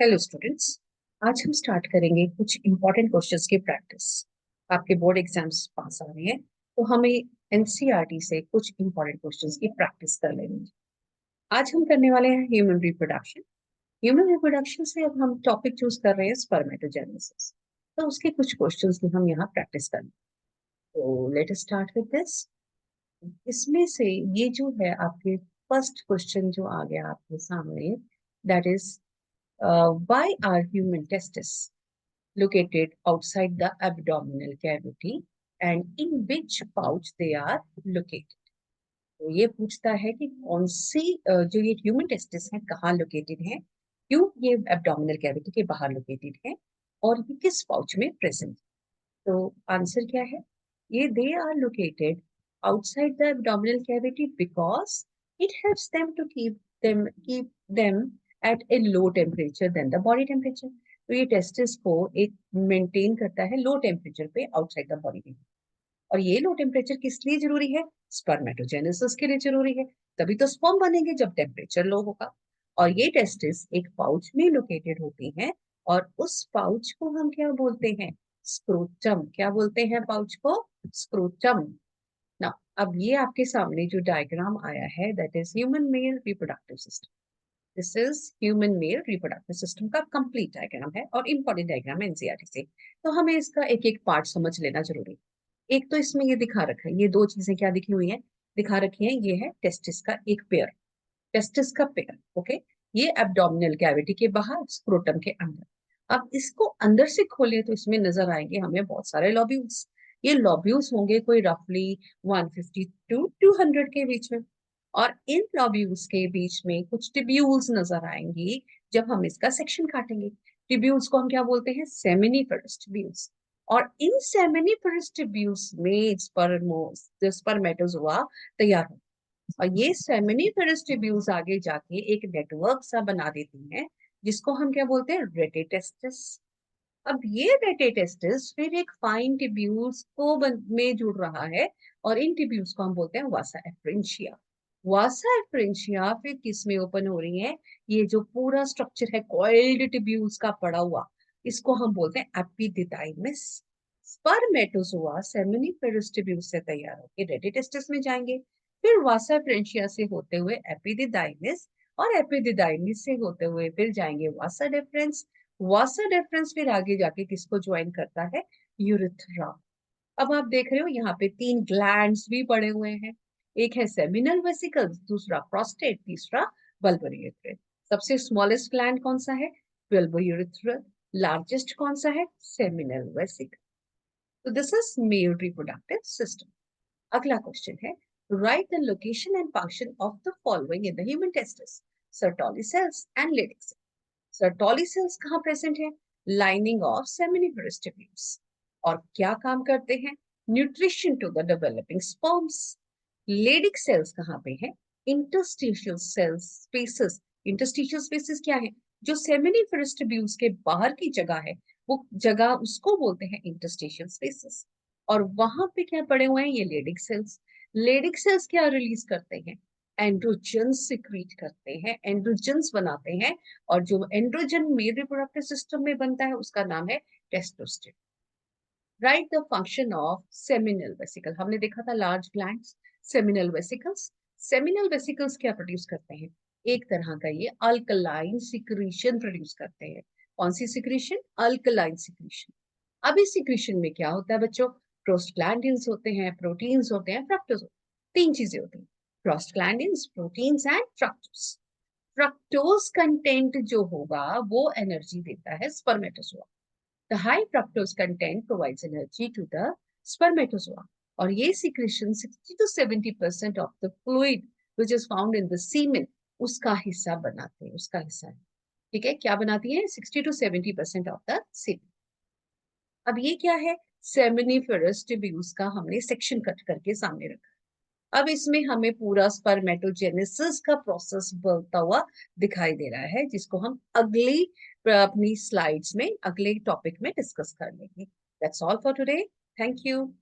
Hello students, आज हम start करेंगे कुछ इंपॉर्टेंट क्वेश्चंस की प्रैक्टिस। आपके बोर्ड एग्जाम्स पास आ रहे हैं तो हमें एनसीईआरटी से कुछ इंपॉर्टेंट क्वेश्चंस की प्रैक्टिस कर लेनी है। आज हम करने वाले हैं ह्यूमन रिप्रोडक्शन। ह्यूमन रिप्रोडक्शन से अब हम टॉपिक चूज कर रहे हैं स्पर्मेटोजेनेसिस। तो उसके कुछ क्वेश्चंस की हम यहाँ प्रैक्टिस करेंगे। तो let us start with this. इसमें से ये जो है आपके फर्स्ट क्वेश्चन जो आ गया आपके सामने, that is why are human testes located outside the abdominal cavity and in which pouch they are located? तो ये पूछता है कि कौन सी जो ये ह्यूमन टेस्टिस है कहाँ लोकेटेड है, क्यों ये एब्डोमिनल कैविटी के बाहर लोकेटेड है और ये किस पाउच में प्रेजेंट। तो आंसर क्या है? ये they are located outside the abdominal cavity because it helps them to keep them at a low temperature than the body temperature. तो ये टेस्टिस को एक मेंटेन करता है लो टेम्परेचर पे आउटसाइड द बॉडी। और ये लो टेम्परेचर किस लिए जरूरी है? स्पर्मेटोजेनेसिस के लिए जरूरी है। तभी तो स्पर्म बनेंगे जब टेम्परेचर लो होगा। और ये टेस्टिस एक पाउच में लोकेटेड होती हैं और उस पाउच को हम क्या बोलते हैं? स्क्रोटम। क्या बोलते हैं पाउच को? स्क्रोटम। ना, अब ये आपके सामने जो डायग्राम आया है that is human male reproductive system. This is human male reproductive system का कंप्लीट डायग्राम है और इंपॉर्टेंट डायग्राम है एनसीईआरटी से। तो हमें इसका एक एक पार्ट समझ लेना जरूरी है। एक तो इसमें ये दिखा रखा है, ये दो चीजें क्या दिखी हुई है, दिखा रखी है। ये है टेस्टिस का एक पेयर, टेस्टिस का पेयर। ओके, ये एब्डोमिनल कैविटी के बाहर, स्क्रोटम के अंदर। अब इसको अंदर से खोले तो इसमें नजर आएंगे हमें बहुत सारे लॉब्यूल्स। ये लॉब्यूल्स होंगे कोई रफली 150 टू 200 के बीच में। और इन लॉब्यूल्स के बीच में कुछ टिब्यूल्स नजर आएंगी जब हम इसका सेक्शन काटेंगे। टिब्यूल्स को हम क्या बोलते हैं? Seminiferous tubules. और इन सेमिनिफरस टिब्यूल्स में स्पर्मेटोजोआ तैयार हो। और ये सेमिनिफेरस ट्यूब्यूल्स आगे जाके एक नेटवर्क सा बना देती हैं जिसको हम क्या बोलते हैं? रेटिटेस्टिस। अब ये रेटिटेस्टिस फिर एक फाइन ट्यूब्यूल्स में जुड़ रहा है और इन ट्यूब्यूल्स को हम बोलते हैं वासा एफरेंशिया। वासा एफरेंशिया फिर किस में ओपन हो रही है? ये जो पूरा स्ट्रक्चर है कॉइल्ड ट्यूब्यूल्स का पड़ा हुआ, इसको हम बोलते हैं एपिडिडाइमिस। स्पर्मेटोजोआ सेमिनिफेरस ट्यूब्यूल्स से तैयार होकर रेटिटेस्टिस में जाएंगे, फिर वासा फ्रेंशिया से होते हुए एपिडिडाइमिस, और एपिडिडाइमिस से होते हुए फिर जाएंगे वासा डिफरेंस। वासा डिफरेंस फिर आगे जाके किसको ज्वाइन करता है? यूरिथ्रा। अब आप देख रहे हो यहाँ पे तीन ग्लैंड्स भी पड़े हुए हैं। एक है सेमिनल वेसिकल्स, दूसरा प्रोस्टेट, तीसरा बल्बरी यूरेथ्रा। सबसे स्मॉलेस्ट ग्लैंड कौन सा है? Bulbourethral. लार्जेस्ट कौन सा है? Seminal vesicle. तो this is male reproductive system. अगला क्वेश्चन है, write the location and function of the following in the human testis: Sertoli cells and Leydig cells. Sertoli cells कहाँ प्रेजेंट है? Lining of seminiferous tubules। और क्या काम करते हैं? Nutrition to the developing sperms. Leydig cells कहाँ पे है? Interstitial cells spaces. Interstitial spaces क्या है? जो seminiferous tubules के बाहर की जगह है, वो जगह उसको बोलते हैं इंटरस्टिशियल स्पेसेस। और वहां पे क्या पड़े हुए हैं? ये लेडिक सेल्स। लेडिक सेल्स क्या रिलीज करते हैं? एंड्रोजन्स सिक्रीट करते हैं, एंड्रोजन्स बनाते हैं। और जो एंड्रोजन मेल रिप्रोडक्टिव सिस्टम में बनता है उसका नाम है testosterone. Right the function of seminal vesicle. हमने देखा था large glands, seminal vesicles. Seminal vesicles क्या प्रोड्यूस करते हैं? एक तरह का ये अल्कलाइन सिक्रीशन प्रोड्यूस करते हैं। कौन सी सिक्रीशन? Alkaline secretion. अब इस सिक्रीशन में क्या होता है बच्चों? प्रोस्टग्लैंडिन्स होते हैं, प्रोटीन्स होते हैं, फ्रक्टोज होते हैं। तीन चीजें होती हैं, prostaglandins, proteins and fructose. Fructose content जो होगा वो एनर्जी देता है spermatozoa. The high fructose content provides energy to the spermatozoa. और ये secretion 60 to 70% of the fluid which is found in the semen उसका हिस्सा बनाते हैं, उसका हिस्सा है। ठीक है, क्या बनाती है? 60 to 70% ऑफ द सीमेन। अब ये क्या है? सेमिनिफेरस ट्यूब्यूल्स का हमने सेक्शन कट करके सामने रखा। अब इसमें हमें पूरा स्पर्मेटोजेनेसिस का प्रोसेस बढ़ता हुआ दिखाई दे रहा है, जिसको हम अगली अपनी स्लाइड्स में, अगले टॉपिक में डिस्कस कर लेंगे। That's all for today. Thank you.